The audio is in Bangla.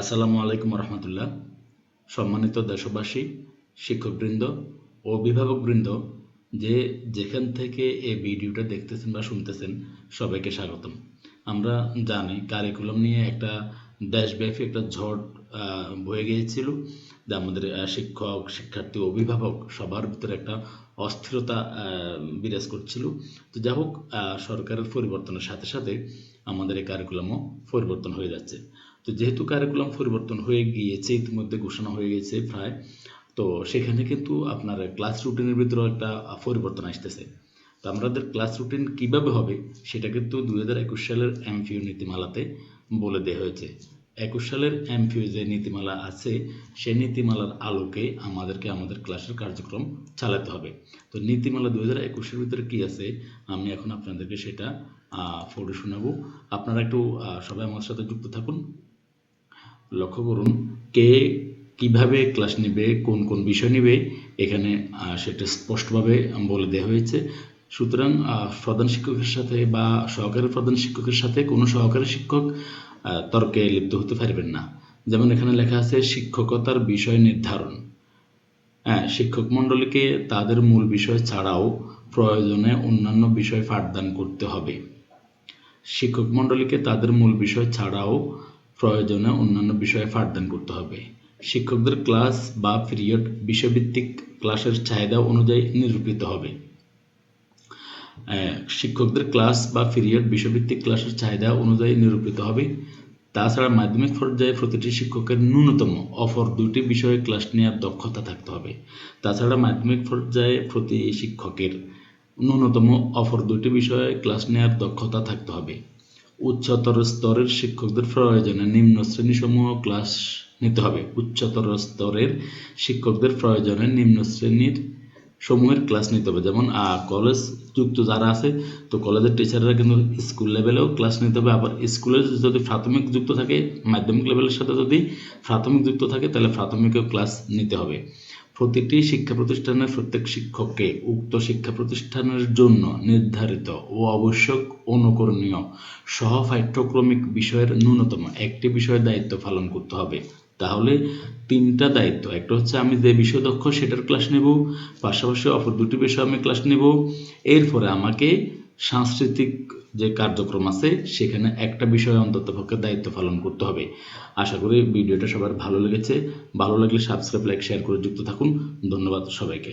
আসসালামু আলাইকুম রহমতুল্লাহ। সম্মানিত দেশবাসী, শিক্ষকবৃন্দ ও অভিভাবকবৃন্দ, যে যেখান থেকে এই ভিডিওটা দেখতেছেন বা শুনতেছেন, সবাইকে স্বাগতম। আমরা জানি কারিকুলাম নিয়ে একটা দেশব্যাপী একটা ঝড় বয়ে গিয়েছিল, যে আমাদের শিক্ষক, শিক্ষার্থী, অভিভাবক সবার ভিতরে একটা অস্থিরতা বিরাজ করছিল। তো যাই হোক, সরকারের পরিবর্তনের সাথে সাথে আমাদের এই কারিকুলামও পরিবর্তন হয়ে যাচ্ছে। তো যেহেতু কারিকুলাম পরিবর্তন হয়ে গিয়েছে, ইতিমধ্যে ঘোষণা হয়ে গেছে প্রায়, তো সেখানে কিন্তু আপনার ক্লাস রুটিনের ভিতরেও একটা পরিবর্তন আসতেছে। তো আমাদের ক্লাস রুটিন কিভাবে হবে সেটা কিন্তু 2021 সালের এমপিও নীতিমালাতে বলে দেওয়া হয়েছে। 21 সালের এমপিও যে নীতিমালা আছে, সেই নীতিমালার আলোকে আমাদেরকে আমাদের ক্লাসের কার্যক্রম চালাতে হবে। তো নীতিমালা 2021-এর ভিতরে কি আছে, আমি এখন আপনাদেরকে সেটা পড়ে শোনাবো। আপনারা একটু সবাই আমার সাথে যুক্ত থাকুন। লক্ষ্য করুন, কে কিভাবে ক্লাস নেবে, কোন কোন বিষয় নেবে, এখানে সেটা স্পষ্টভাবে বলে দেওয়া হয়েছে। সুতরাং প্রধান শিক্ষকের সাথে বা সহকারী প্রধান শিক্ষকের সাথে কোনো সহকারী শিক্ষক তর্কে লিপ্ত হতে পারবেন না। যেমন এখানে লেখা আছে শিক্ষকতার বিষয় নির্ধারণ। শিক্ষক মণ্ডলীকে তাদের মূল বিষয় ছাড়াও প্রয়োজনে অন্যান্য বিষয় পাঠদান করতে হবে। শিক্ষক মণ্ডলীকে তাদের মূল বিষয় ছাড়াও প্রয়োজনে অন্যান্য বিষয়ে পাঠদান করতে হবে। শিক্ষকদের ক্লাস বা পিরিয়ড বিষয়ভিত্তিক ক্লাসের চাহিদা অনুযায়ী নিরূপিত হবে। শিক্ষকদের ক্লাস বা পিরিয়ড বিষয়ভিত্তিক ক্লাসের চাহিদা অনুযায়ী নিরূপিত হবে। তাছাড়া মাধ্যমিক পর্যায়ে প্রতিটি শিক্ষকের ন্যূনতম অপর 2টি বিষয়ে ক্লাস নেওয়ার দক্ষতা থাকতে হবে। তাছাড়া মাধ্যমিক পর্যায়ে প্রতি শিক্ষকের ন্যূনতম অপর 2টি বিষয়ে ক্লাস নেওয়ার দক্ষতা থাকতে হবে। উচ্চতর স্তরের শিক্ষকদের প্রয়োজনে নিম্ন শ্রেণীসমূহ ক্লাস নিতে হবে। উচ্চতর স্তরের শিক্ষকদের প্রয়োজনে নিম্ন শ্রেণীর সমূহের ক্লাস নিতে হবে। যেমন কলেজ যুক্ত যারা আছে, তো কলেজের টিচাররা কিন্তু স্কুল লেভেলেও ক্লাস নিতে হবে। আবার স্কুলের যদি প্রাথমিক যুক্ত থাকে, মাধ্যমিক লেভেলের সাথে যদি প্রাথমিক যুক্ত থাকে, তাহলে প্রাথমিকও ক্লাস নিতে হবে। প্রতিটি শিক্ষা প্রতিষ্ঠানের প্রত্যেক শিক্ষককে উক্ত শিক্ষা প্রতিষ্ঠানের জন্য নির্ধারিত ও আবশ্যক অনুকরণীয় সহ পাঠ্যক্রমিক বিষয়ের ন্যূনতম একটি বিষয়ের দায়িত্ব পালন করতে হবে। তাহলে 3টা দায়িত্ব, একটা হচ্ছে আমি যে বিষয় দক্ষ সেটার ক্লাস নেব, পাশাপাশি অপর 2টি বিষয় আমি ক্লাস নেব। এরপরে আমাকে সাংস্কৃতিক যে কার্যক্রম আছে সেখানে একটা বিষয় অন্তত পক্ষে দায়িত্ব পালন করতে হবে। আশা করি ভিডিওটা সবার ভালো লেগেছে। ভালো লাগলে সাবস্ক্রাইব, লাইক, শেয়ার করে যুক্ত থাকুন। ধন্যবাদ সবাইকে।